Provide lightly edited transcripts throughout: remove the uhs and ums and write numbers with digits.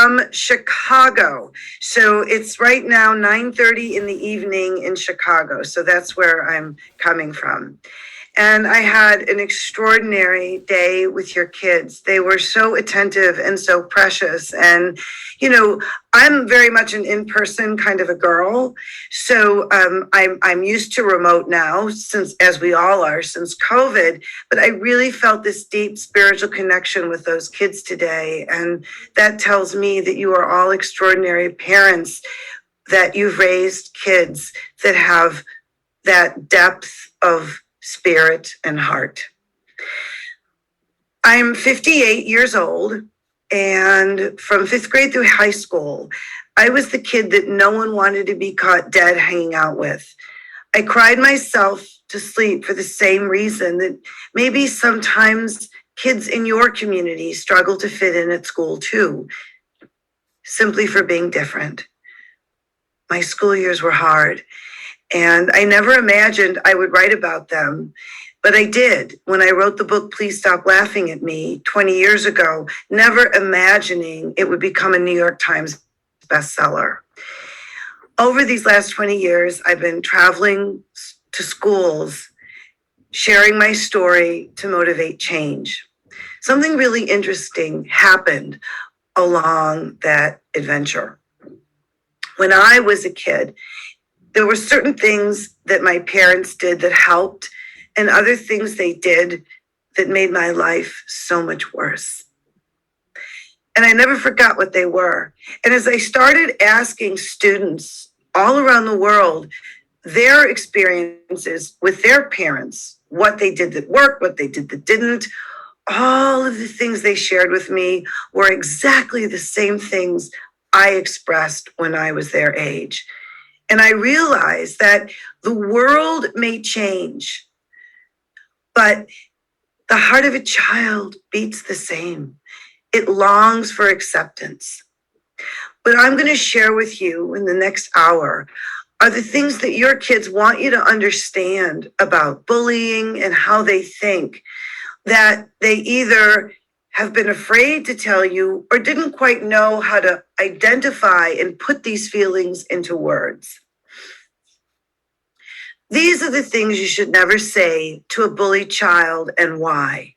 from Chicago. So it's right now 9:30 in the evening in Chicago. So that's where I'm coming from. And I had an extraordinary day with your kids. They were so attentive and so precious. And, I'm very much an in-person kind of a girl. So I'm used to remote now, since, as we all are, since COVID. But I really felt this deep spiritual connection with those kids today. And that tells me that you are all extraordinary parents, that you've raised kids that have that depth of spirit and heart. I'm 58 years old, and from 5th grade through high school, I was the kid that no one wanted to be caught dead hanging out with. I cried myself to sleep for the same reason that maybe sometimes kids in your community struggle to fit in at school too, simply for being different. My school years were hard, and I never imagined I would write about them, but I did when I wrote the book, Please Stop Laughing at Me, 20 years ago, never imagining it would become a New York Times bestseller. Over these last 20 years, I've been traveling to schools, sharing my story to motivate change. Something really interesting happened along that adventure. When I was a kid, there were certain things that my parents did that helped, and other things they did that made my life so much worse. And I never forgot what they were. And as I started asking students all around the world their experiences with their parents, what they did that worked, what they did that didn't, all of the things they shared with me were exactly the same things I expressed when I was their age. And I realized that the world may change, but the heart of a child beats the same. It longs for acceptance. What I'm going to share with you in the next hour are the things that your kids want you to understand about bullying and how they think, that they either have been afraid to tell you or didn't quite know how to identify and put these feelings into words. These are the things you should never say to a bullied child, and why.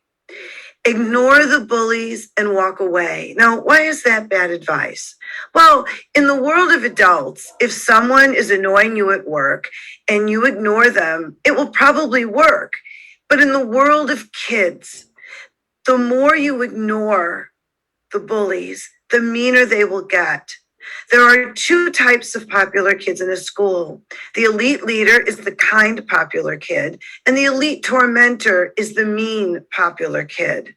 Ignore the bullies and walk away. Now, why is that bad advice? Well, in the world of adults, if someone is annoying you at work and you ignore them, it will probably work. But in the world of kids, the more you ignore the bullies, the meaner they will get. There are two types of popular kids in a school. The elite leader is the kind popular kid, and the elite tormentor is the mean popular kid.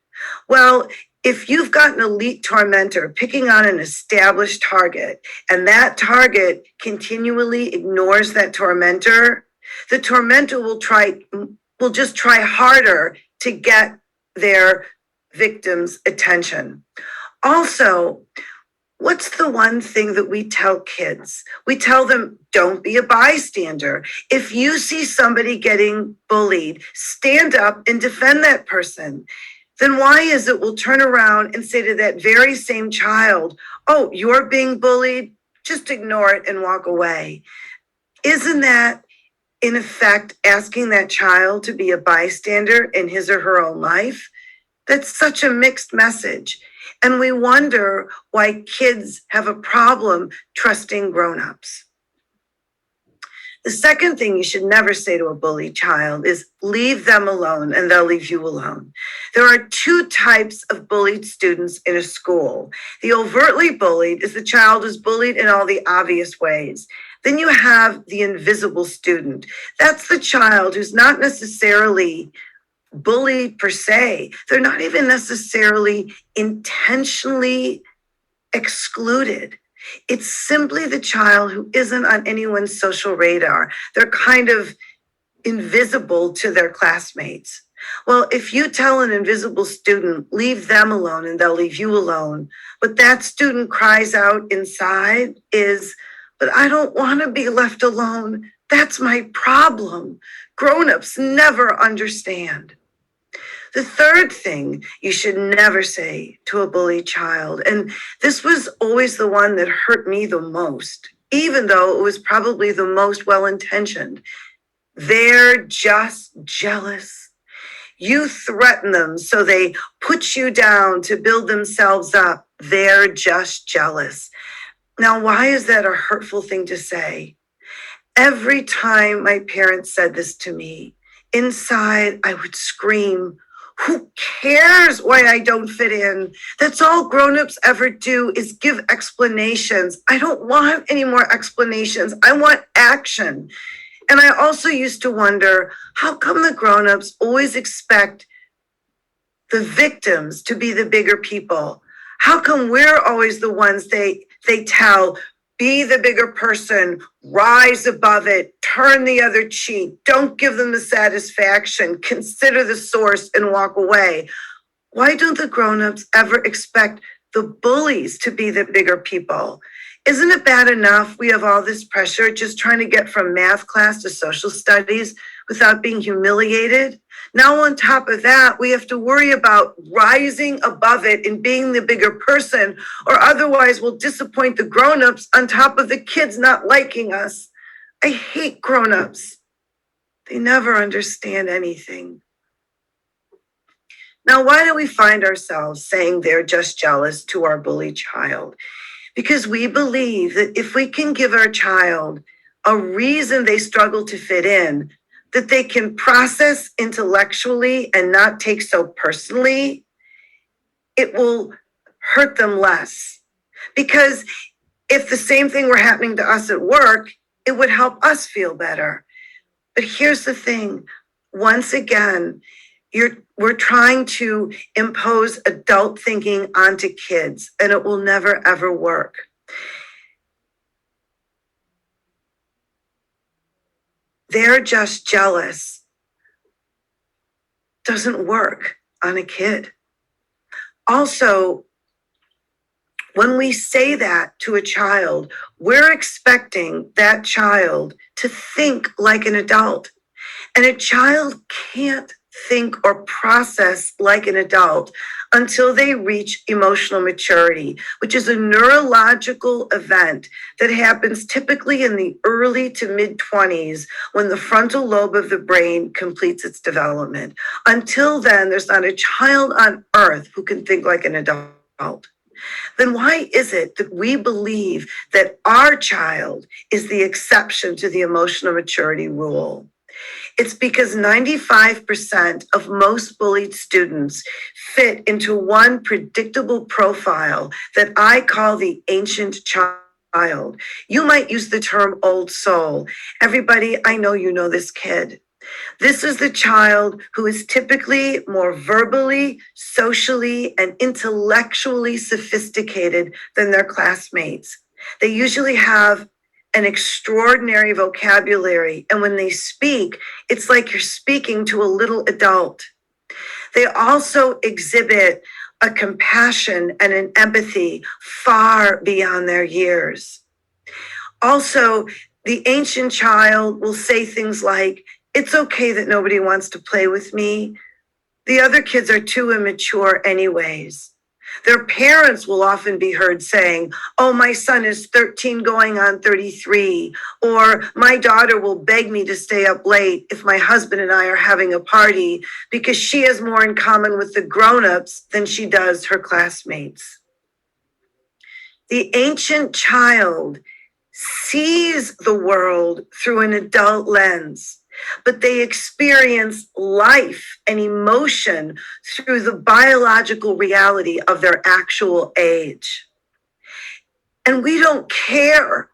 Well, if you've got an elite tormentor picking on an established target, and that target continually ignores that tormentor, the tormentor will just try harder to get their victim's attention. Also, what's the one thing that we tell kids? We tell them, don't be a bystander. If you see somebody getting bullied, stand up and defend that person. Then why is it we'll turn around and say to that very same child, oh, you're being bullied? Just ignore it and walk away. Isn't that, in effect, asking that child to be a bystander in his or her own life? That's such a mixed message. And we wonder why kids have a problem trusting grown-ups. The second thing you should never say to a bullied child is leave them alone and they'll leave you alone. There are two types of bullied students in a school. The overtly bullied is the child who's bullied in all the obvious ways. Then you have the invisible student. That's the child who's not necessarily bullied per se. They're not even necessarily intentionally excluded. It's simply the child who isn't on anyone's social radar. They're kind of invisible to their classmates. Well, if you tell an invisible student, leave them alone and they'll leave you alone, but that student cries out inside is, but I don't want to be left alone. That's my problem. Grown-ups never understand. The third thing you should never say to a bullied child, and this was always the one that hurt me the most, even though it was probably the most well-intentioned. They're just jealous. You threaten them, so they put you down to build themselves up. They're just jealous. Now, why is that a hurtful thing to say? Every time my parents said this to me, inside I would scream, who cares why I don't fit in? That's all grown-ups ever do is give explanations. I don't want any more explanations. I want action. And I also used to wonder, how come the grown-ups always expect the victims to be the bigger people? How come we're always the ones they tell, be the bigger person, rise above it, turn the other cheek, don't give them the satisfaction, consider the source and walk away? Why don't the grown-ups ever expect the bullies to be the bigger people? Isn't it bad enough we have all this pressure just trying to get from math class to social studies without being humiliated? Now on top of that, we have to worry about rising above it and being the bigger person, or otherwise we'll disappoint the grown-ups on top of the kids not liking us. I hate grown-ups. They never understand anything. Now, why do we find ourselves saying they're just jealous to our bullied child? Because we believe that if we can give our child a reason they struggle to fit in, that they can process intellectually and not take so personally, it will hurt them less. Because if the same thing were happening to us at work, it would help us feel better. But here's the thing, once again, we're trying to impose adult thinking onto kids, and it will never, ever work. They're just jealous doesn't work on a kid. Also, when we say that to a child, we're expecting that child to think like an adult. And a child can't think or process like an adult until they reach emotional maturity, which is a neurological event that happens typically in the early to mid-20s when the frontal lobe of the brain completes its development. Until then, there's not a child on earth who can think like an adult. Then why is it that we believe that our child is the exception to the emotional maturity rule? It's because 95% of most bullied students fit into one predictable profile that I call the ancient child. You might use the term old soul. Everybody, I know you know this kid. This is the child who is typically more verbally, socially, and intellectually sophisticated than their classmates. They usually have an extraordinary vocabulary, and when they speak, it's like you're speaking to a little adult. They also exhibit a compassion and an empathy far beyond their years. Also, the ancient child will say things like, "It's okay that nobody wants to play with me. The other kids are too immature anyways." Their parents will often be heard saying, "Oh, my son is 13 going on 33, or my daughter will beg me to stay up late if my husband and I are having a party because she has more in common with the grown-ups than she does her classmates." The ancient child sees the world through an adult lens, but they experience life and emotion through the biological reality of their actual age. And we don't care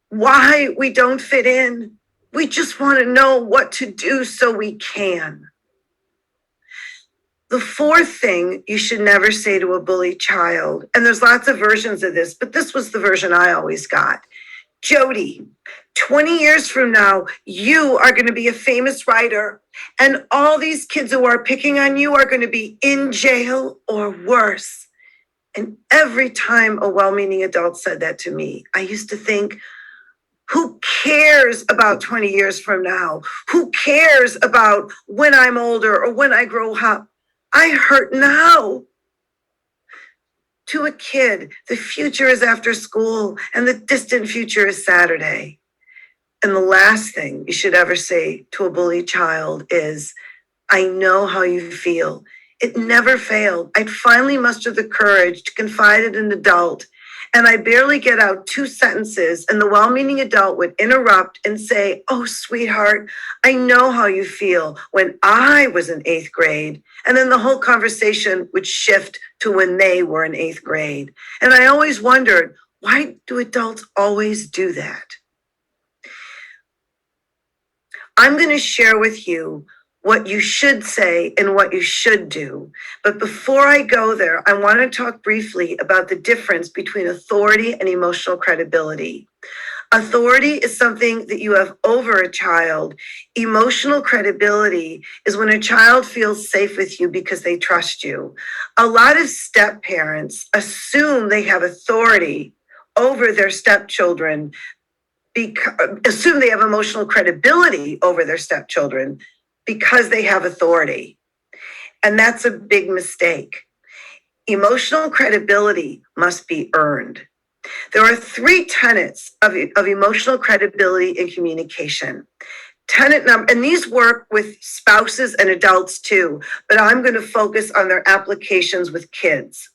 why we don't fit in. We just want to know what to do so we can. The fourth thing you should never say to a bullied child, and there's lots of versions of this, but this was the version I always got. "Jodee, 20 years from now, you are going to be a famous writer, and all these kids who are picking on you are going to be in jail or worse." And every time a well-meaning adult said that to me, I used to think, who cares about 20 years from now? Who cares about when I'm older or when I grow up? I hurt now. To a kid, the future is after school and the distant future is Saturday. And the last thing you should ever say to a bullied child is, I know how you feel. It never failed. I'd finally mustered the courage to confide in an adult, and I barely get out 2 sentences, and the well-meaning adult would interrupt and say, oh, sweetheart, I know how you feel when I was in 8th grade. And then the whole conversation would shift to when they were in 8th grade. And I always wondered, why do adults always do that? I'm going to share with you what you should say and what you should do. But before I go there, I want to talk briefly about the difference between authority and emotional credibility. Authority is something that you have over a child. Emotional credibility is when a child feels safe with you because they trust you. A lot of step parents assume they have authority over their stepchildren, assume they have emotional credibility over their stepchildren because they have authority. And that's a big mistake. Emotional credibility must be earned. There are 3 tenets of emotional credibility in communication. Tenet number, and these work with spouses and adults too, but I'm going to focus on their applications with kids.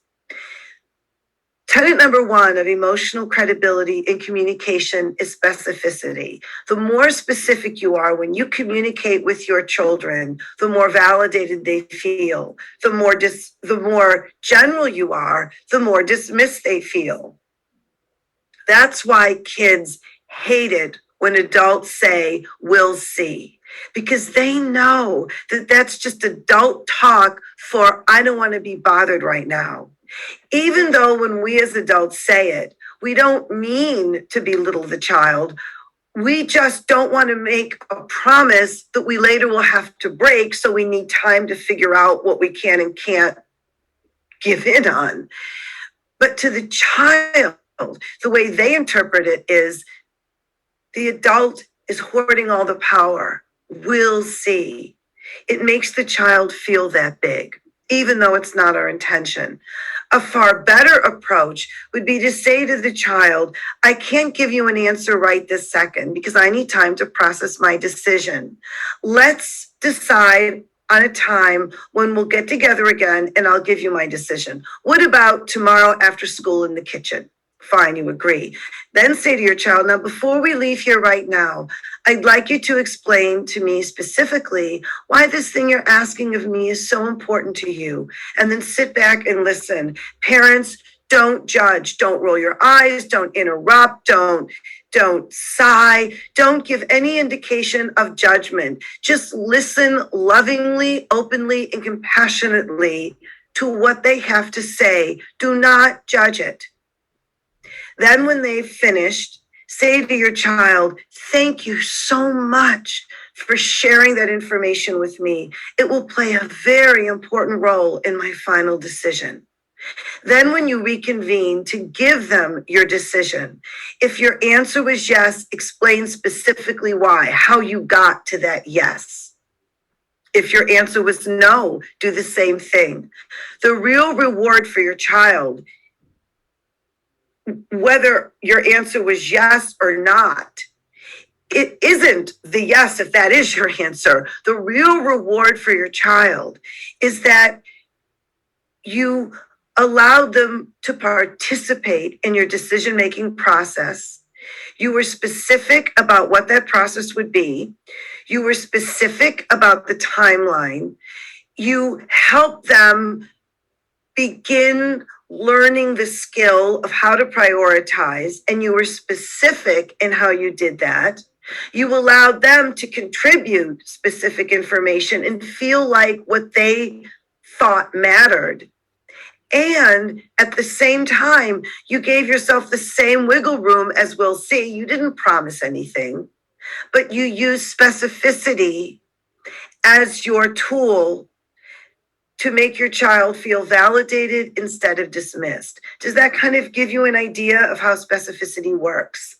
Tenet number 1 of emotional credibility in communication is specificity. The more specific you are when you communicate with your children, the more validated they feel. The more general you are, the more dismissed they feel. That's why kids hate it when adults say, we'll see, because they know that that's just adult talk for, I don't want to be bothered right now. Even though when we as adults say it, we don't mean to belittle the child. We just don't want to make a promise that we later will have to break. So we need time to figure out what we can and can't give in on. But to the child, the way they interpret it is the adult is hoarding all the power. We'll see. It makes the child feel that big, even though it's not our intention. A far better approach would be to say to the child, I can't give you an answer right this second because I need time to process my decision. Let's decide on a time when we'll get together again and I'll give you my decision. What about tomorrow after school in the kitchen? Fine, you agree. Then say to your child, now before we leave here right now, I'd like you to explain to me specifically why this thing you're asking of me is so important to you. And then sit back and listen. Parents, don't judge. Don't roll your eyes. Don't interrupt. Don't sigh. Don't give any indication of judgment. Just listen lovingly, openly, and compassionately to what they have to say. Do not judge it. Then when they've finished, say to your child, thank you so much for sharing that information with me. It will play a very important role in my final decision. Then when you reconvene to give them your decision, if your answer was yes, explain specifically why, how you got to that yes. If your answer was no, do the same thing. The real reward for your child, whether your answer was yes or not, it isn't the yes if that is your answer. The real reward for your child is that you allowed them to participate in your decision-making process. You were specific about what that process would be. You were specific about the timeline. You helped them begin learning the skill of how to prioritize, and you were specific in how you did that. You allowed them to contribute specific information and feel like what they thought mattered. And at the same time, you gave yourself the same wiggle room as we'll see. You didn't promise anything, but you used specificity as your tool to make your child feel validated instead of dismissed. Does that kind of give you an idea of how specificity works?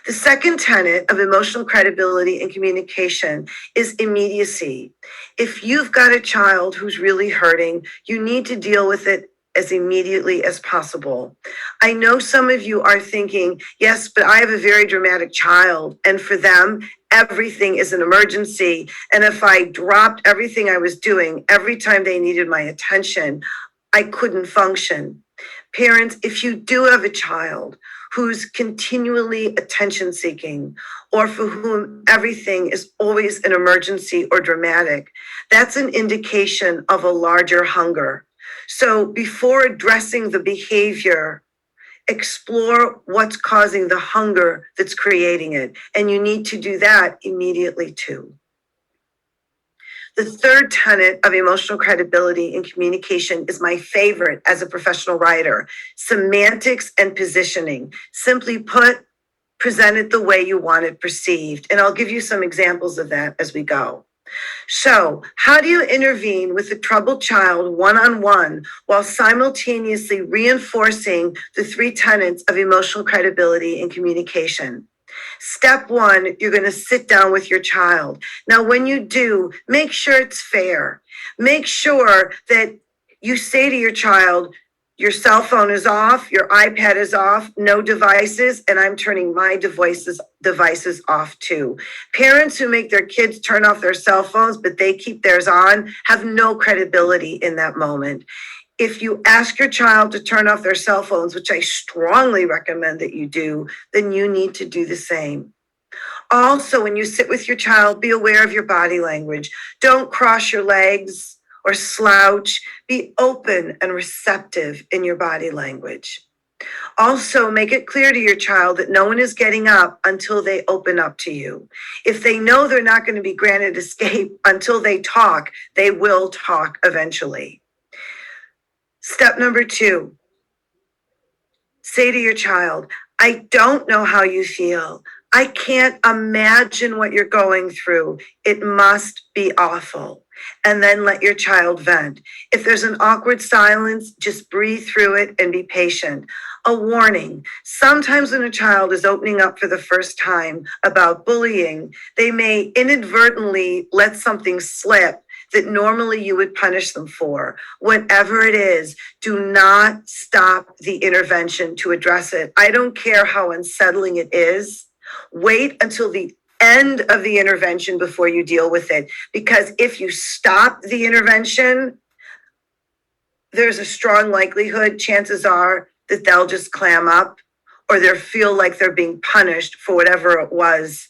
The second tenet of emotional credibility and communication is immediacy. If you've got a child who's really hurting, you need to deal with it as immediately as possible. I know some of you are thinking, yes, but I have a very dramatic child, and for them, everything is an emergency. And if I dropped everything I was doing every time they needed my attention, I couldn't function. Parents, if you do have a child who's continually attention seeking, or for whom everything is always an emergency or dramatic, that's an indication of a larger hunger. So before addressing the behavior, explore what's causing the hunger that's creating it. And you need to do that immediately too. The third tenet of emotional credibility and communication is my favorite as a professional writer: semantics and positioning. Simply put, present it the way you want it perceived. And I'll give you some examples of that as we go. So, how do you intervene with a troubled child one-on-one while simultaneously reinforcing the three tenets of emotional credibility and communication? Step one, you're going to sit down with your child. Now, when you do, make sure it's fair. Make sure that you say to your child, your cell phone is off, your iPad is off, no devices, and I'm turning my devices off too. Parents who make their kids turn off their cell phones, but they keep theirs on, have no credibility in that moment. If you ask your child to turn off their cell phones, which I strongly recommend that you do, then you need to do the same. Also, when you sit with your child, be aware of your body language. Don't cross your legs or slouch. Be open and receptive in your body language. Also, make it clear to your child that no one is getting up until they open up to you. If they know they're not going to be granted escape until they talk, they will talk eventually. Step number 2, say to your child, I don't know how you feel. I can't imagine what you're going through. It must be awful. And then let your child vent. If there's an awkward silence, just breathe through it and be patient. A warning: sometimes when a child is opening up for the first time about bullying, they may inadvertently let something slip that normally you would punish them for. Whatever it is, do not stop the intervention to address it. I don't care how unsettling it is. Wait until the end of the intervention before you deal with it. Because if you stop the intervention, there's a strong likelihood, chances are, that they'll just clam up, or they'll feel like they're being punished for whatever it was,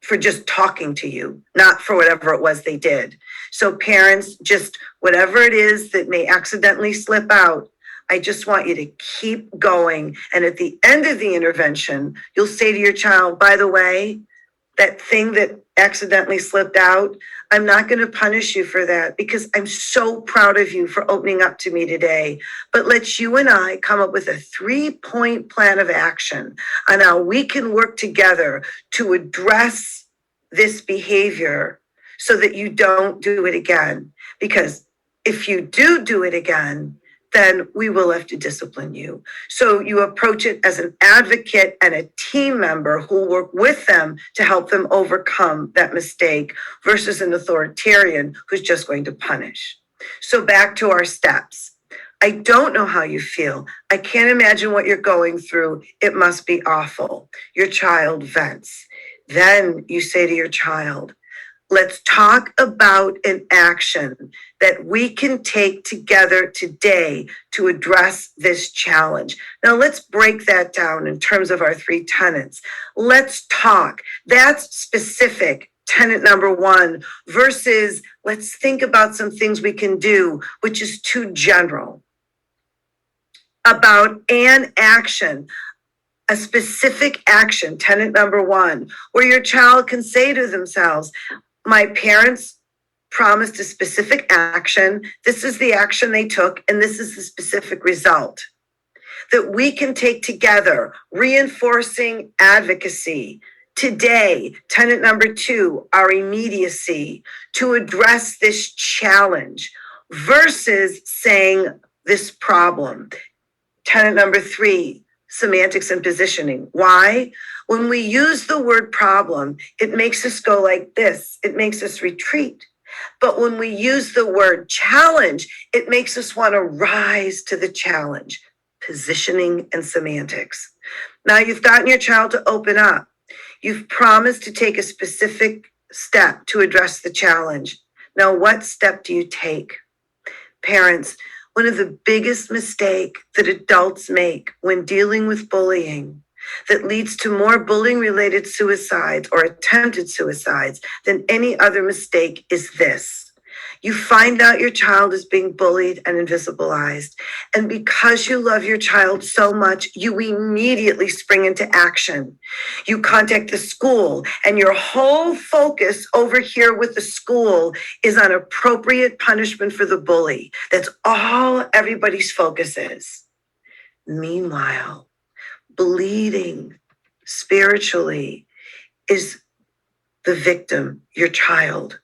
for just talking to you, not for whatever it was they did. So parents, just whatever it is that may accidentally slip out, I just want you to keep going. And at the end of the intervention, you'll say to your child, by the way, that thing that accidentally slipped out, I'm not going to punish you for that because I'm so proud of you for opening up to me today. But let's you and I come up with a 3-point plan of action on how we can work together to address this behavior so that you don't do it again. Because if you do it again, then we will have to discipline you. So you approach it as an advocate and a team member who will work with them to help them overcome that mistake versus an authoritarian who's just going to punish. So back to our steps. I don't know how you feel. I can't imagine what you're going through. It must be awful. Your child vents. Then you say to your child, let's talk about an action that we can take together today to address this challenge. Now let's break that down in terms of our 3 tenets. Let's talk. That's specific, tenet number 1, versus let's think about some things we can do, which is too general. About an action, a specific action, tenet number 1, where your child can say to themselves, my parents promised a specific action. This is the action they took, and this is the specific result that we can take together, reinforcing advocacy. Today, tenet number 2, our immediacy to address this challenge versus saying this problem. Tenet number 3, semantics and positioning. Why? When we use the word problem, it makes us go like this. It makes us retreat. But when we use the word challenge, it makes us want to rise to the challenge. Positioning and semantics. Now you've gotten your child to open up. You've promised to take a specific step to address the challenge. Now, what step do you take? Parents, one of the biggest mistakes that adults make when dealing with bullying that leads to more bullying-related suicides or attempted suicides than any other mistake is this. You find out your child is being bullied and invisibilized. And because you love your child so much, you immediately spring into action. You contact the school, and your whole focus over here with the school is on appropriate punishment for the bully. That's all everybody's focus is. Meanwhile, bleeding spiritually is the victim, your child.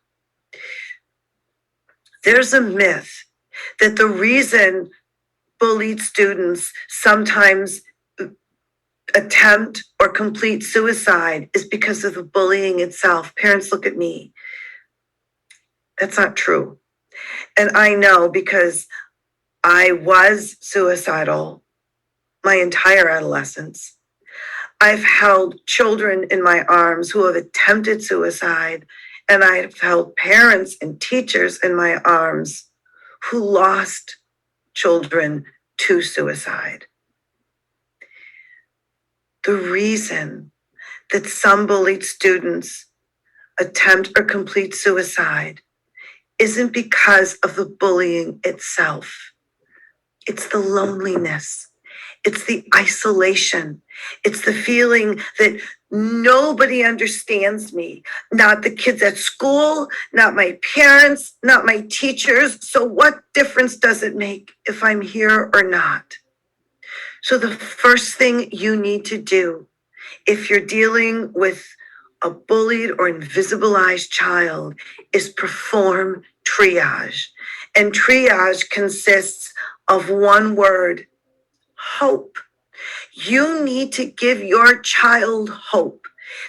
There's a myth that the reason bullied students sometimes attempt or complete suicide is because of the bullying itself. Parents, look at me. That's not true. And I know because I was suicidal my entire adolescence. I've held children in my arms who have attempted suicide, and I've held parents and teachers in my arms who lost children to suicide. The reason that some bullied students attempt or complete suicide isn't because of the bullying itself. It's the loneliness. It's the isolation. It's the feeling that nobody understands me, not the kids at school, not my parents, not my teachers. So what difference does it make if I'm here or not? So the first thing you need to do if you're dealing with a bullied or invisibilized child is perform triage. And triage consists of one word: hope. You need to give your child hope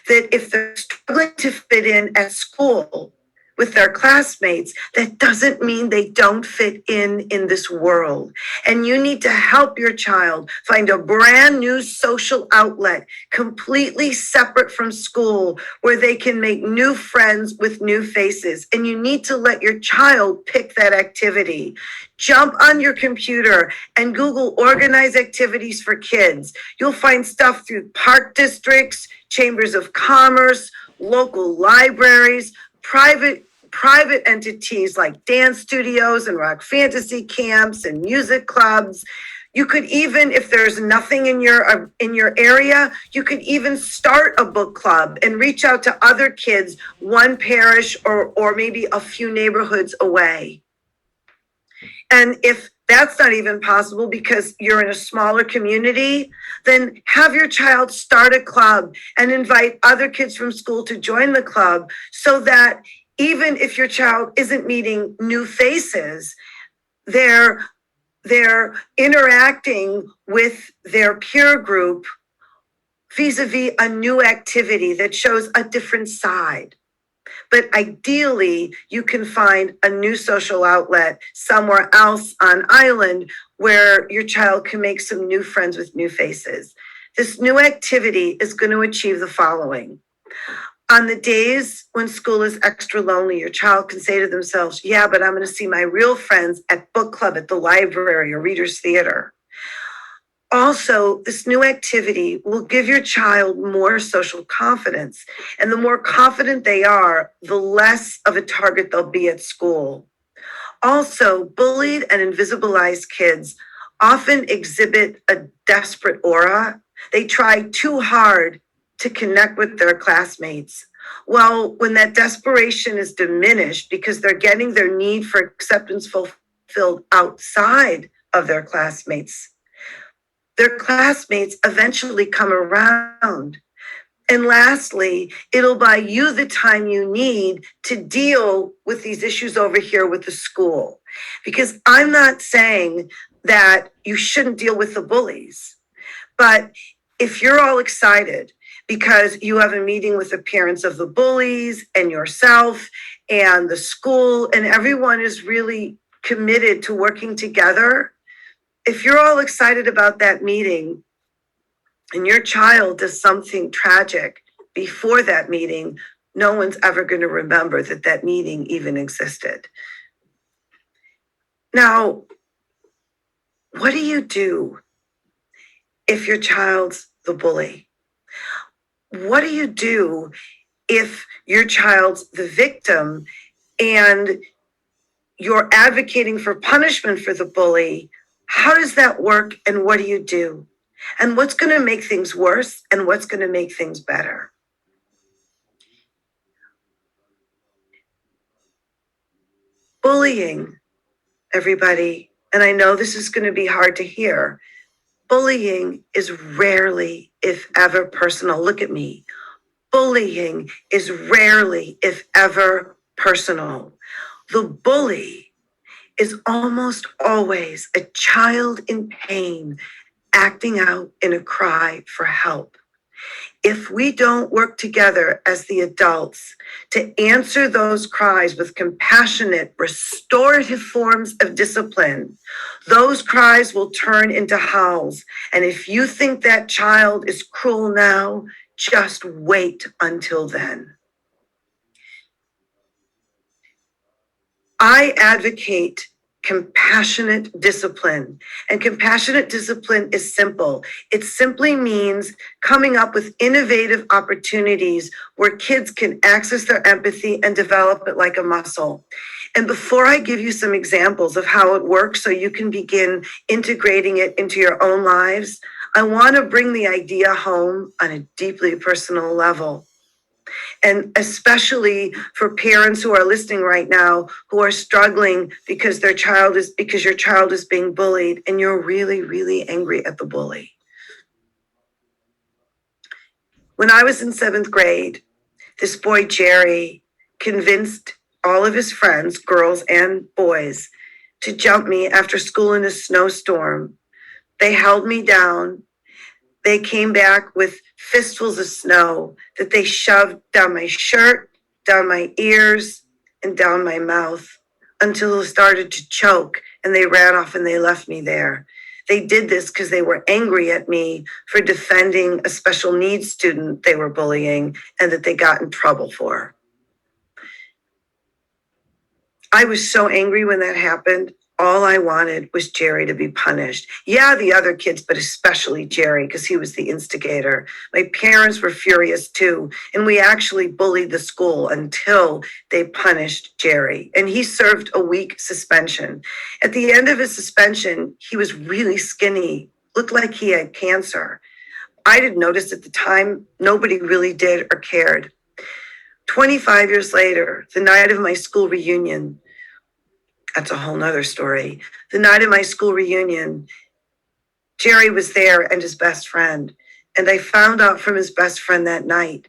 that if they're struggling to fit in at school with their classmates, that doesn't mean they don't fit in this world. And you need to help your child find a brand new social outlet completely separate from school where they can make new friends with new faces. And you need to let your child pick that activity. Jump on your computer and Google organized activities for kids. You'll find stuff through park districts, chambers of commerce, local libraries, private entities like dance studios and rock fantasy camps and music clubs. You could even, if there's nothing in your area, you could even start a book club and reach out to other kids, one parish or maybe a few neighborhoods away. And if that's not even possible because you're in a smaller community, then have your child start a club and invite other kids from school to join the club so that even if your child isn't meeting new faces, they're interacting with their peer group vis-a-vis a new activity that shows a different side. But ideally, you can find a new social outlet somewhere else on island where your child can make some new friends with new faces. This new activity is going to achieve the following. On the days when school is extra lonely, your child can say to themselves, yeah, but I'm going to see my real friends at book club, at the library, or readers theater. Also, this new activity will give your child more social confidence. And the more confident they are, the less of a target they'll be at school. Also, bullied and invisibilized kids often exhibit a desperate aura. They try too hard to connect with their classmates. Well, when that desperation is diminished because they're getting their need for acceptance fulfilled outside of their classmates eventually come around. And lastly, it'll buy you the time you need to deal with these issues over here with the school. Because I'm not saying that you shouldn't deal with the bullies, But if you're all excited because you have a meeting with the parents of the bullies and yourself and the school, and everyone is really committed to working together, if you're all excited about that meeting and your child does something tragic before that meeting, no one's ever going to remember that that meeting even existed. Now, what do you do if your child's the bully? What do you do if your child's the victim and you're advocating for punishment for the bully? How does that work and what do you do? And what's going to make things worse and what's going to make things better? Bullying, everybody, and I know this is going to be hard to hear, bullying is rarely, if ever, personal. Look at me. Bullying is rarely, if ever, personal. The bully is almost always a child in pain acting out in a cry for help. If we don't work together as the adults to answer those cries with compassionate, restorative forms of discipline, those cries will turn into howls. And if you think that child is cruel now, just wait until then. I advocate compassionate discipline. And compassionate discipline is simple. It simply means coming up with innovative opportunities where kids can access their empathy and develop it like a muscle. And before I give you some examples of how it works so you can begin integrating it into your own lives, I want to bring the idea home on a deeply personal level. And especially for parents who are listening right now who are struggling because your child is being bullied and you're really, really angry at the bully. When I was in 7th grade, this boy, Jerry, convinced all of his friends, girls and boys, to jump me after school in a snowstorm. They held me down. They came back with fistfuls of snow that they shoved down my shirt, down my ears, and down my mouth until it started to choke, and they ran off and they left me there. They did this because they were angry at me for defending a special needs student they were bullying and that they got in trouble for. I was so angry when that happened. All I wanted was Jerry to be punished. Yeah, the other kids, but especially Jerry, because he was the instigator. My parents were furious too, and we actually bullied the school until they punished Jerry. And he served a week suspension. At the end of his suspension, he was really skinny, looked like he had cancer. I didn't notice at the time. Nobody really did or cared. 25 years later, the night of my school reunion, that's a whole nother story. The night of my school reunion, Jerry was there and his best friend. And I found out from his best friend that night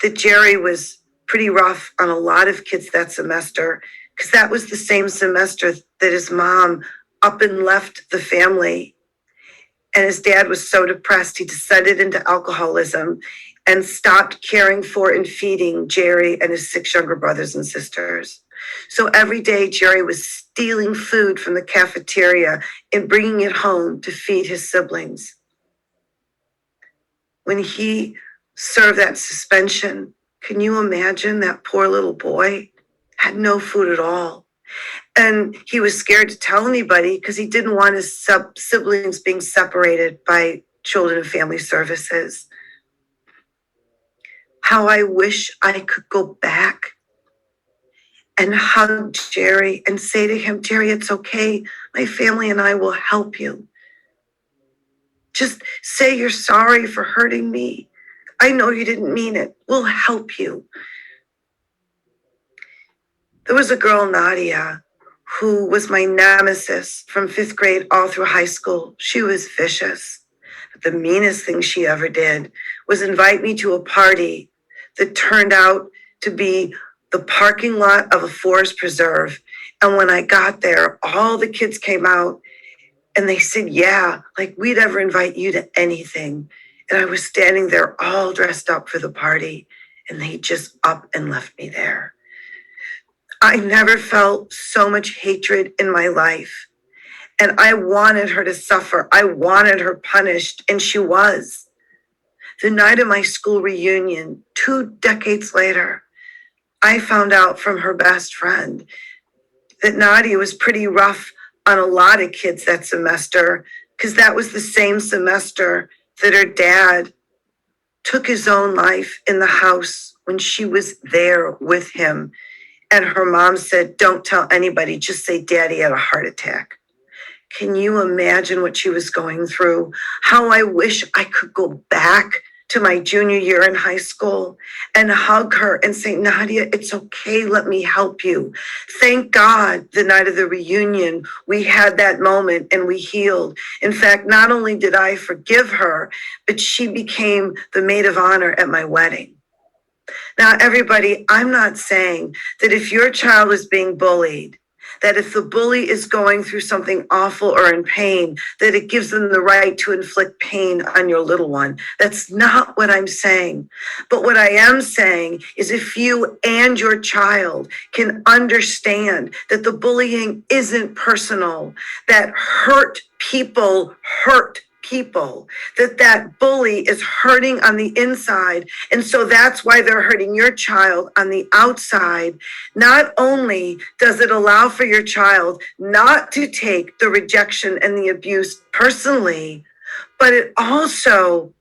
that Jerry was pretty rough on a lot of kids that semester, because that was the same semester that his mom up and left the family. And his dad was so depressed, he descended into alcoholism and stopped caring for and feeding Jerry and his 6 younger brothers and sisters. So every day, Jerry was stealing food from the cafeteria and bringing it home to feed his siblings. When he served that suspension, can you imagine that poor little boy had no food at all? And he was scared to tell anybody because he didn't want his siblings being separated by Children and Family Services. How I wish I could go back and hug Jerry and say to him, Jerry, it's okay. My family and I will help you. Just say you're sorry for hurting me. I know you didn't mean it. We'll help you. There was a girl, Nadia, who was my nemesis from 5th grade all through high school. She was vicious. The meanest thing she ever did was invite me to a party that turned out to be the parking lot of a forest preserve. And when I got there, all the kids came out And they said, yeah, like we'd ever invite you to anything. And I was standing there all dressed up for the party, and they just up and left me there. I never felt so much hatred in my life. And I wanted her to suffer. I wanted her punished, and she was. The night of my school reunion, 2 decades later, I found out from her best friend that Nadia was pretty rough on a lot of kids that semester, because that was the same semester that her dad took his own life in the house when she was there with him. And her mom said, don't tell anybody, just say Daddy had a heart attack. Can you imagine what she was going through? How I wish I could go back to my junior year in high school and hug her and say, Nadia, it's okay, let me help you. Thank God the night of the reunion, we had that moment and we healed. In fact, not only did I forgive her, but she became the maid of honor at my wedding. Now, everybody, I'm not saying that if your child is being bullied, that if the bully is going through something awful or in pain, that it gives them the right to inflict pain on your little one. That's not what I'm saying. But what I am saying is if you and your child can understand that the bullying isn't personal, that hurt people, that bully is hurting on the inside. And so that's why they're hurting your child on the outside. Not only does it allow for your child not to take the rejection and the abuse personally, but it also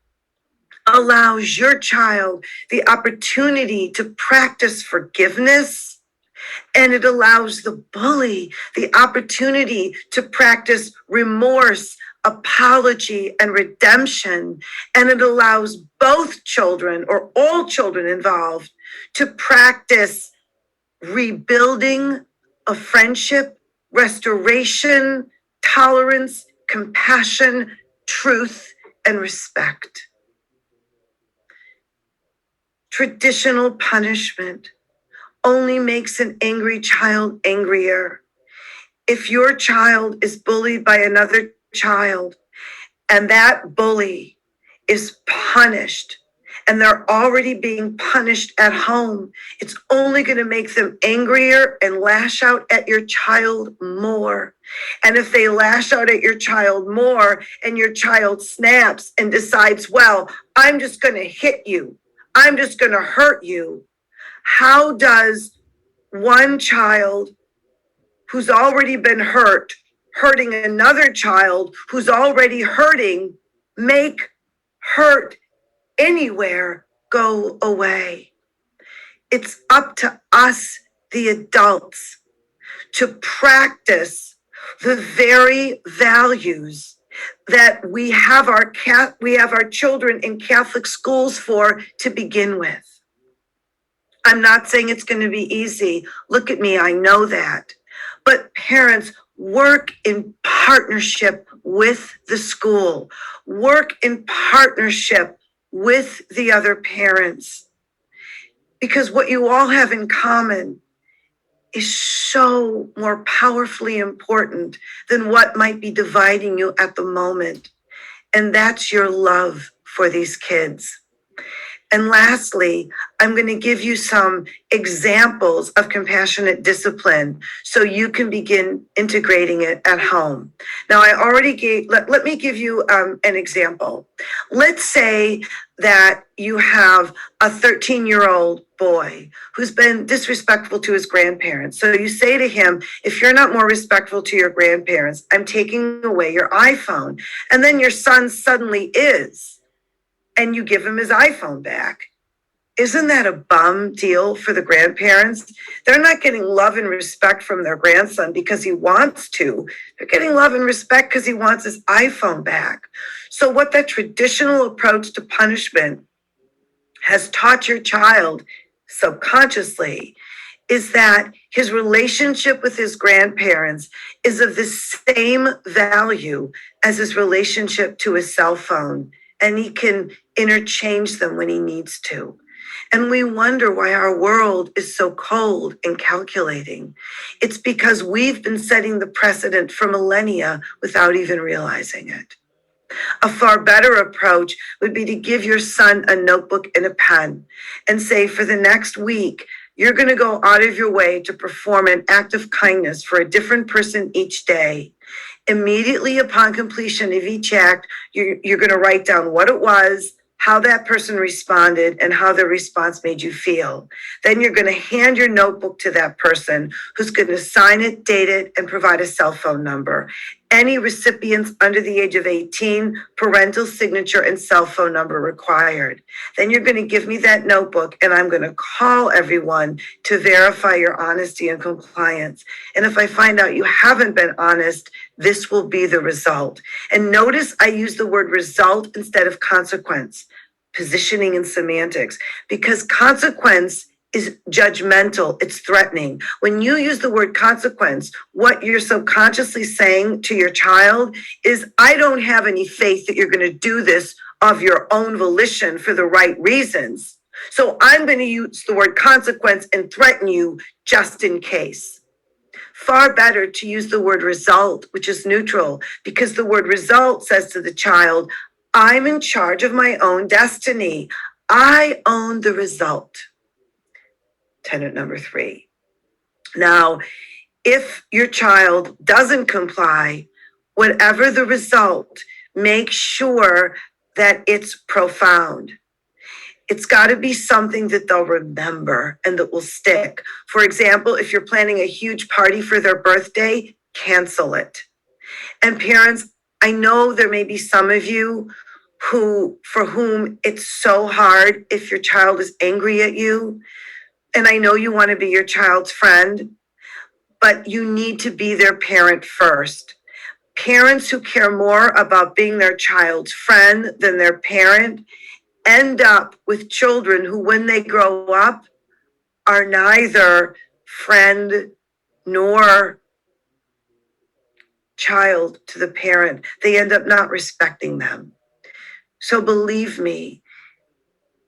allows your child the opportunity to practice forgiveness. And it allows the bully the opportunity to practice remorse, apology, and redemption. And it allows both children or all children involved to practice rebuilding a friendship, restoration, tolerance, compassion, truth, and respect. Traditional punishment only makes an angry child angrier. If your child is bullied by another child and that bully is punished and they're already being punished at home, it's only going to make them angrier and lash out at your child more. And if they lash out at your child more and your child snaps and decides, well, I'm just going to hit you, I'm just going to hurt you, how does one child who's already been hurting another child who's already hurting, make hurt anywhere go away? It's up to us, the adults, to practice the very values that we have our children in Catholic schools for to begin with. I'm not saying it's going to be easy. Look at me, I know that. But parents, work in partnership with the school. Work in partnership with the other parents. Because what you all have in common is so more powerfully important than what might be dividing you at the moment. And that's your love for these kids. And lastly, I'm going to give you some examples of compassionate discipline so you can begin integrating it at home. Now, I already gave, let me give you an example. Let's say that you have a 13-year-old boy who's been disrespectful to his grandparents. So you say to him, if you're not more respectful to your grandparents, I'm taking away your iPhone. And then your son suddenly is. And you give him his iPhone back. Isn't that a bum deal for the grandparents? They're not getting love and respect from their grandson because he wants to. They're getting love and respect because he wants his iPhone back. So what that traditional approach to punishment has taught your child subconsciously is that his relationship with his grandparents is of the same value as his relationship to his cell phone. And he can interchange them when he needs to. And we wonder why our world is so cold and calculating. It's because we've been setting the precedent for millennia without even realizing it. A far better approach would be to give your son a notebook and a pen and say, for the next week, you're going to go out of your way to perform an act of kindness for a different person each day. Immediately upon completion of each act, you're going to write down what it was, how that person responded, and how their response made you feel. Then you're going to hand your notebook to that person who's going to sign it, date it, and provide a cell phone number. Any recipients under the age of 18, parental signature and cell phone number required. Then you're going to give me that notebook and I'm going to call everyone to verify your honesty and compliance. And if I find out you haven't been honest, this will be the result. And notice I use the word result instead of consequence, positioning and semantics, because consequence is judgmental, it's threatening. When you use the word consequence, what you're subconsciously saying to your child is, I don't have any faith that you're going to do this of your own volition for the right reasons. So I'm going to use the word consequence and threaten you just in case. Far better to use the word result, which is neutral, because the word result says to the child, I'm in charge of my own destiny. I own the result. Tenet number 3. Now, if your child doesn't comply, whatever the result, make sure that it's profound. It's got to be something that they'll remember and that will stick. For example, if you're planning a huge party for their birthday, cancel it. And parents, I know there may be some of you for whom it's so hard if your child is angry at you. And I know you want to be your child's friend, but you need to be their parent first. Parents who care more about being their child's friend than their parent end up with children who, when they grow up, are neither friend nor child to the parent. They end up not respecting them. So believe me,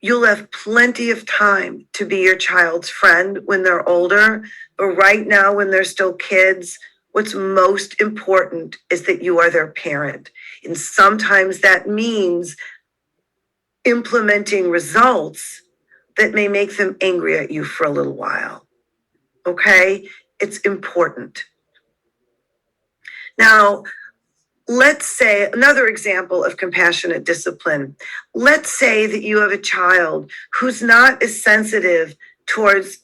you'll have plenty of time to be your child's friend when they're older, but right now when they're still kids, what's most important is that you are their parent. And sometimes that means implementing results that may make them angry at you for a little while. Okay? It's important. Now, let's say another example of compassionate discipline. Let's say that you have a child who's not as sensitive towards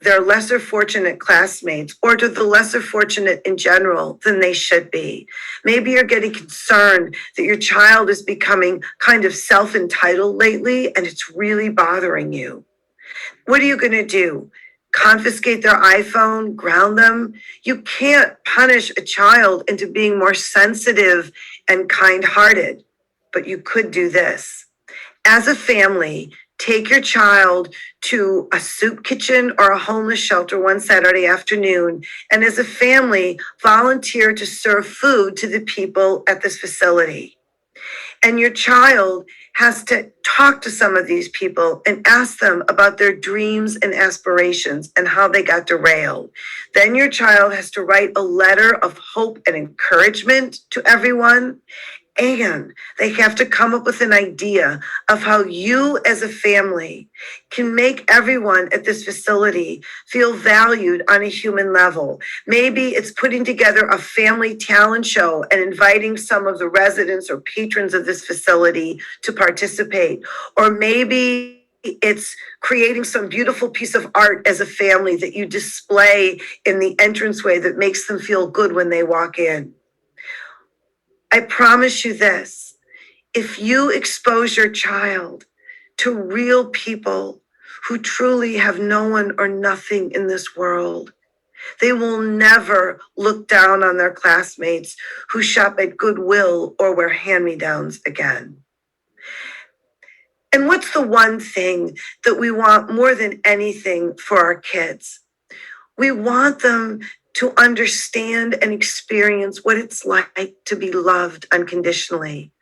their lesser fortunate classmates or to the lesser fortunate in general than they should be. Maybe you're getting concerned that your child is becoming kind of self-entitled lately and it's really bothering you. What are you going to do? Confiscate their iPhone, ground them? You can't punish a child into being more sensitive and kind-hearted, but you could do this. As a family, take your child to a soup kitchen or a homeless shelter one Saturday afternoon, and as a family, volunteer to serve food to the people at this facility. And your child has to talk to some of these people and ask them about their dreams and aspirations and how they got derailed. Then your child has to write a letter of hope and encouragement to everyone. And they have to come up with an idea of how you as a family can make everyone at this facility feel valued on a human level. Maybe it's putting together a family talent show and inviting some of the residents or patrons of this facility to participate. Or maybe it's creating some beautiful piece of art as a family that you display in the entranceway that makes them feel good when they walk in. I promise you this, if you expose your child to real people who truly have no one or nothing in this world, they will never look down on their classmates who shop at Goodwill or wear hand-me-downs again. And what's the one thing that we want more than anything for our kids? We want them to understand and experience what it's like to be loved unconditionally.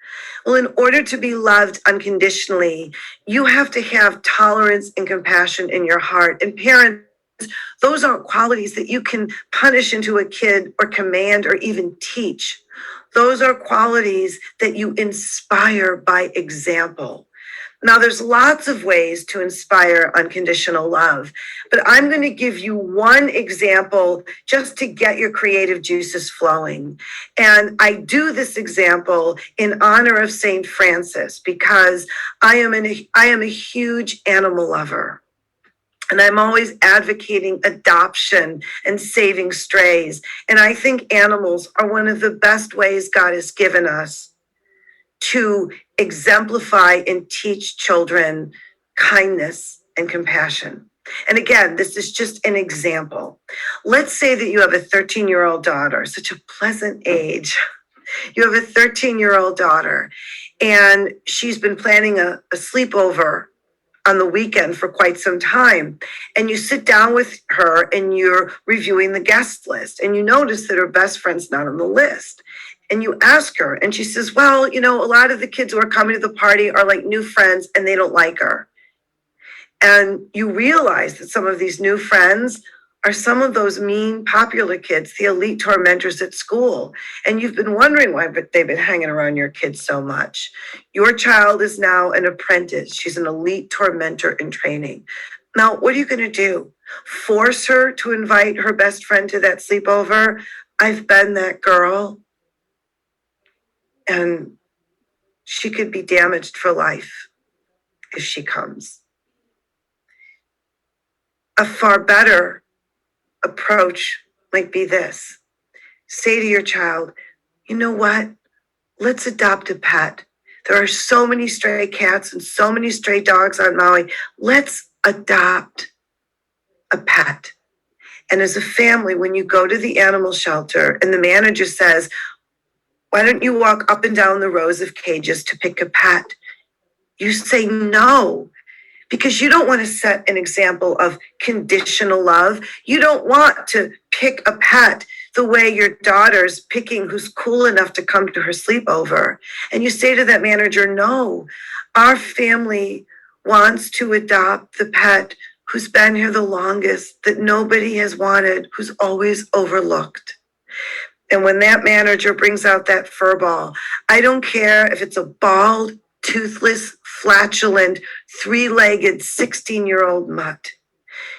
Well, in order to be loved unconditionally, you have to have tolerance and compassion in your heart. And parents, those aren't qualities that you can punish into a kid or command or even teach. Those are qualities that you inspire by example. Now, there's lots of ways to inspire unconditional love, but I'm going to give you one example just to get your creative juices flowing. And I do this example in honor of St. Francis because I am a huge animal lover. And I'm always advocating adoption and saving strays. And I think animals are one of the best ways God has given us to exemplify and teach children kindness and compassion. And again, this is just an example. Let's say that you have a 13-year-old daughter, such a pleasant age. You have a 13-year-old daughter, and she's been planning a sleepover on the weekend for quite some time. And you sit down with her and you're reviewing the guest list, and you notice that her best friend's not on the list. And you ask her, and she says, well, a lot of the kids who are coming to the party are like new friends and they don't like her. And you realize that some of these new friends are some of those mean, popular kids, the elite tormentors at school. And you've been wondering why they've been hanging around your kids so much. Your child is now an apprentice. She's an elite tormentor in training. Now, what are you going to do? Force her to invite her best friend to that sleepover? I've been that girl. And she could be damaged for life if she comes. A far better approach might be this. Say to your child, you know what? Let's adopt a pet. There are so many stray cats and so many stray dogs on Maui. Let's adopt a pet. And as a family, when you go to the animal shelter and the manager says, why don't you walk up and down the rows of cages to pick a pet? You say no, because you don't want to set an example of conditional love. You don't want to pick a pet the way your daughter's picking who's cool enough to come to her sleepover. And you say to that manager, no, our family wants to adopt the pet who's been here the longest, that nobody has wanted, who's always overlooked. And when that manager brings out that fur ball, I don't care if it's a bald, toothless, flatulent, three-legged 16-year-old mutt.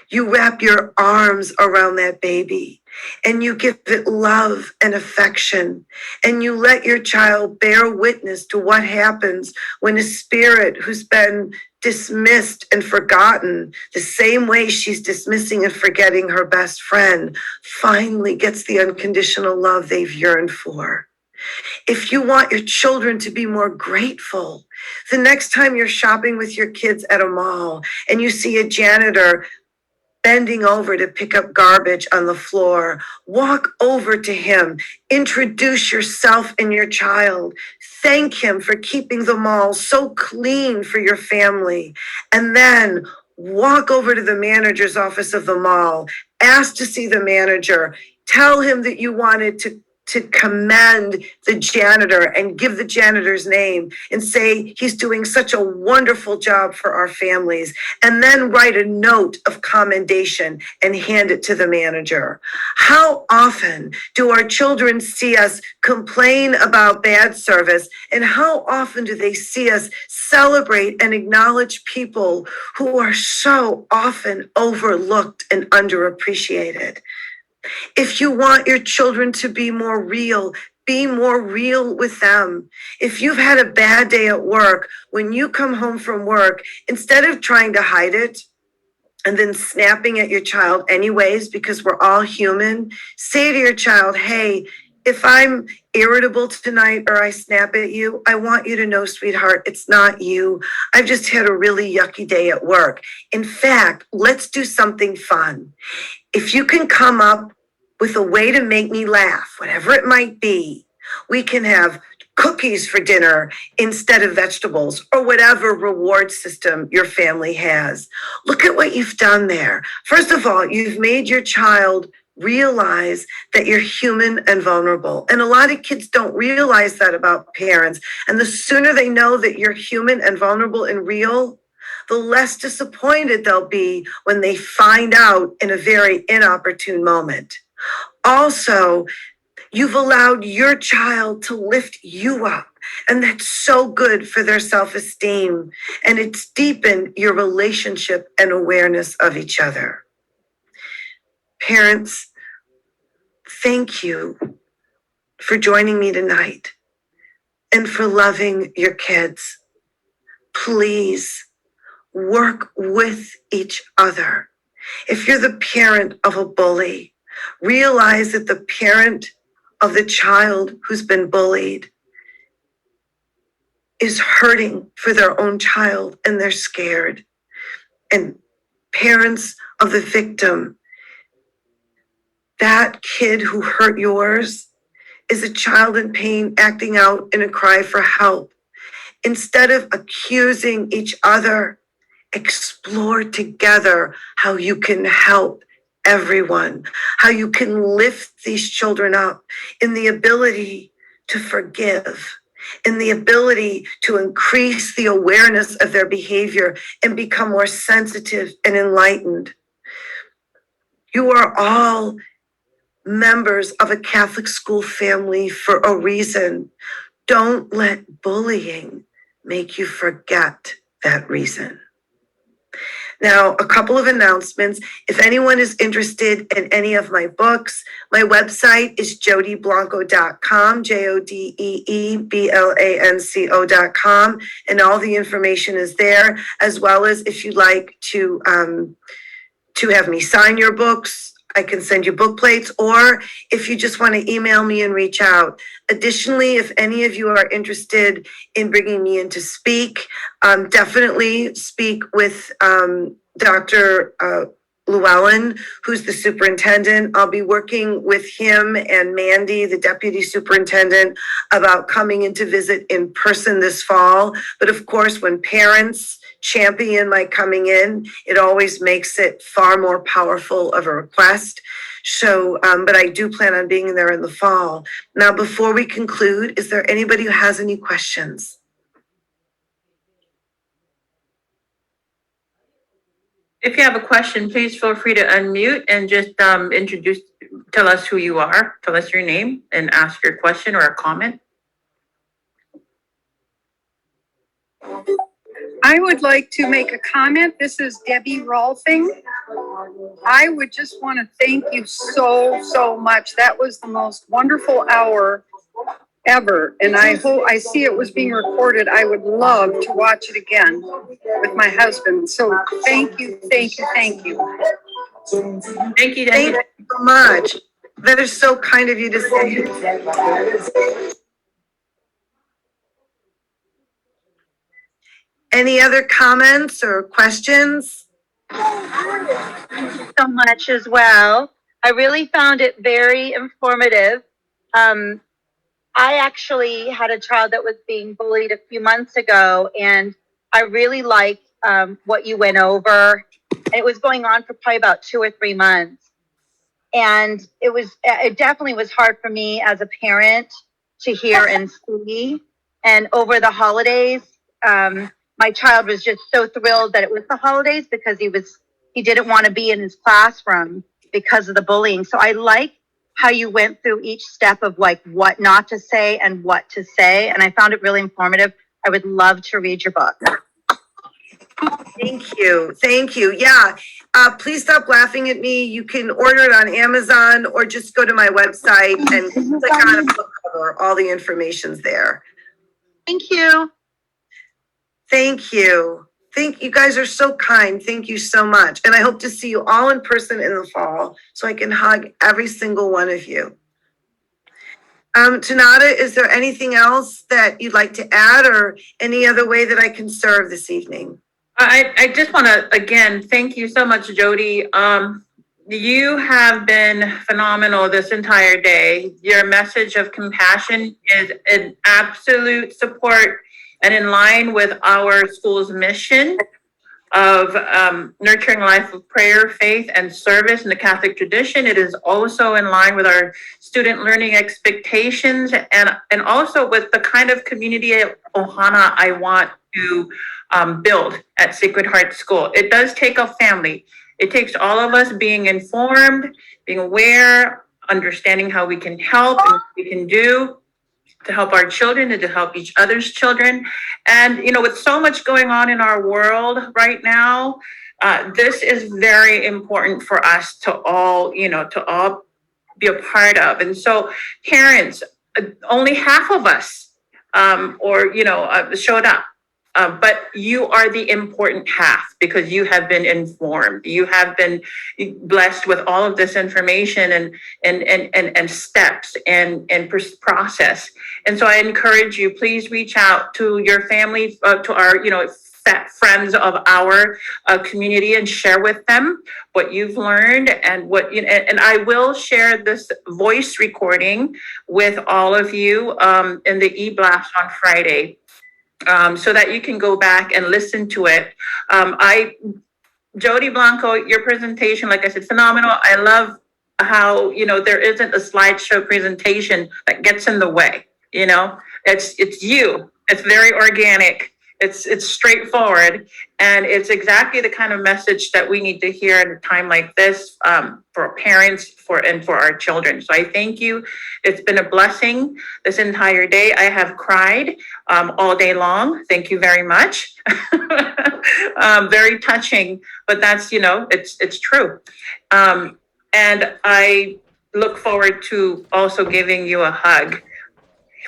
You wrap your arms around that baby and you give it love and affection, and you let your child bear witness to what happens when a spirit who's been dismissed and forgotten, the same way she's dismissing and forgetting her best friend, finally gets the unconditional love they've yearned for. If you want your children to be more grateful, the next time you're shopping with your kids at a mall and you see a janitor bending over to pick up garbage on the floor, walk over to him, introduce yourself and your child, thank him for keeping the mall so clean for your family, and then walk over to the manager's office of the mall, ask to see the manager, tell him that you wanted to commend the janitor and give the janitor's name and say he's doing such a wonderful job for our families, and then write a note of commendation and hand it to the manager. How often do our children see us complain about bad service, and how often do they see us celebrate and acknowledge people who are so often overlooked and underappreciated? If you want your children to be more real with them. If you've had a bad day at work, when you come home from work, instead of trying to hide it and then snapping at your child anyways, because we're all human, say to your child, hey, if I'm irritable tonight or I snap at you, I want you to know, sweetheart, it's not you. I've just had a really yucky day at work. In fact, let's do something fun. If you can come up with a way to make me laugh, whatever it might be, we can have cookies for dinner instead of vegetables, or whatever reward system your family has. Look at what you've done there. First of all, you've made your child realize that you're human and vulnerable. And a lot of kids don't realize that about parents. And the sooner they know that you're human and vulnerable and real, the less disappointed they'll be when they find out in a very inopportune moment. Also, you've allowed your child to lift you up, and that's so good for their self-esteem, and it's deepened your relationship and awareness of each other. Parents, thank you for joining me tonight and for loving your kids. Please work with each other. If you're the parent of a bully, realize that the parent of the child who's been bullied is hurting for their own child and they're scared. And parents of the victim, that kid who hurt yours is a child in pain acting out in a cry for help. Instead of accusing each other, explore together how you can help everyone, how you can lift these children up in the ability to forgive, in the ability to increase the awareness of their behavior and become more sensitive and enlightened. You are all members of a Catholic school family for a reason. Don't let bullying make you forget that reason. Now, a couple of announcements. If anyone is interested in any of my books, my website is jodeeblanco.com, JODEEBLANCO.com, and all the information is there, as well as if you'd like to have me sign your books, I can send you book plates, or if you just want to email me and reach out. Additionally, if any of you are interested in bringing me in to speak, definitely speak with Dr. Llewellyn, who's the superintendent. I'll be working with him and Mandy, the deputy superintendent, about coming in to visit in person this fall. But of course, when parents champion my coming in, it always makes it far more powerful of a request. So, but I do plan on being there in the fall. Now, before we conclude, is there anybody who has any questions? If you have a question, please feel free to unmute and just tell us who you are, tell us your name, and ask your question or a comment. I would like to make a comment. This is Debbie Rolfing. I would just want to thank you so much. That was the most wonderful hour ever. And I hope I see it was being recorded. I would love to watch it again with my husband. So thank you. Thank you, Debbie. Thank you so much. That is so kind of you to say. Any other comments or questions? Thank you so much as well. I really found it very informative. I actually had a child that was being bullied a few months ago, and I really liked what you went over. It was going on for probably about 2 or 3 months. And it definitely was hard for me as a parent to hear and see. And over the holidays, my child was just so thrilled that it was the holidays because he didn't want to be in his classroom because of the bullying. So I like how you went through each step of like what not to say and what to say. And I found it really informative. I would love to read your book. Thank you. Thank you. Yeah. Please stop laughing at me. You can order it on Amazon or just go to my website and click on a book cover. All the information's there. Thank you. Thank you. You guys are so kind. Thank you so much. And I hope to see you all in person in the fall so I can hug every single one of you. Tanada, is there anything else that you'd like to add or any other way that I can serve this evening? I just want to, again, thank you so much, Jodee. You have been phenomenal this entire day. Your message of compassion is an absolute support and in line with our school's mission. of nurturing a life of prayer, faith, and service in the Catholic tradition. It is also in line with our student learning expectations and also with the kind of community ohana I want to build at Sacred Heart School. It does take a family. It takes all of us being informed, being aware, understanding how we can help and what we can do to help our children and to help each other's children. And, you know, with so much going on in our world right now, this is very important for us to all, you know, to all be a part of. And so parents, only half of us, showed up. But you are the important half because you have been informed. You have been blessed with all of this information and steps and process. And so I encourage you, please reach out to your family, to our, friends of our community and share with them what you've learned and and I will share this voice recording with all of you in the e-blast on Friday. So that you can go back and listen to it. Jodee Blanco, your presentation, like I said, phenomenal. I love how, there isn't a slideshow presentation that gets in the way, it's you, it's very organic. It's straightforward, and it's exactly the kind of message that we need to hear at a time like this for parents, and for our children. So I thank you. It's been a blessing this entire day. I have cried all day long. Thank you very much. Very touching, but that's it's true. And I look forward to also giving you a hug.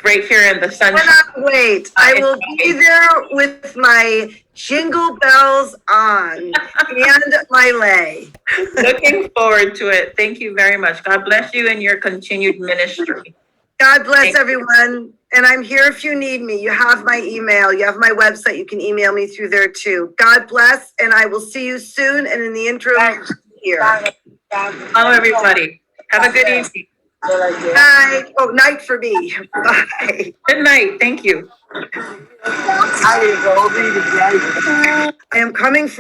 Right here in the sunshine. Cannot wait. I will be there with my jingle bells on and my lei. Looking forward to it. Thank you very much. God bless you in your continued ministry. God bless everyone. And I'm here if you need me. You have my email. You have my website. You can email me through there too. God bless, and I will see you soon. And in the interim, here. Hello, everybody. Have a good evening. Night. Oh, night for me. Bye. Good night. Thank you. I am coming for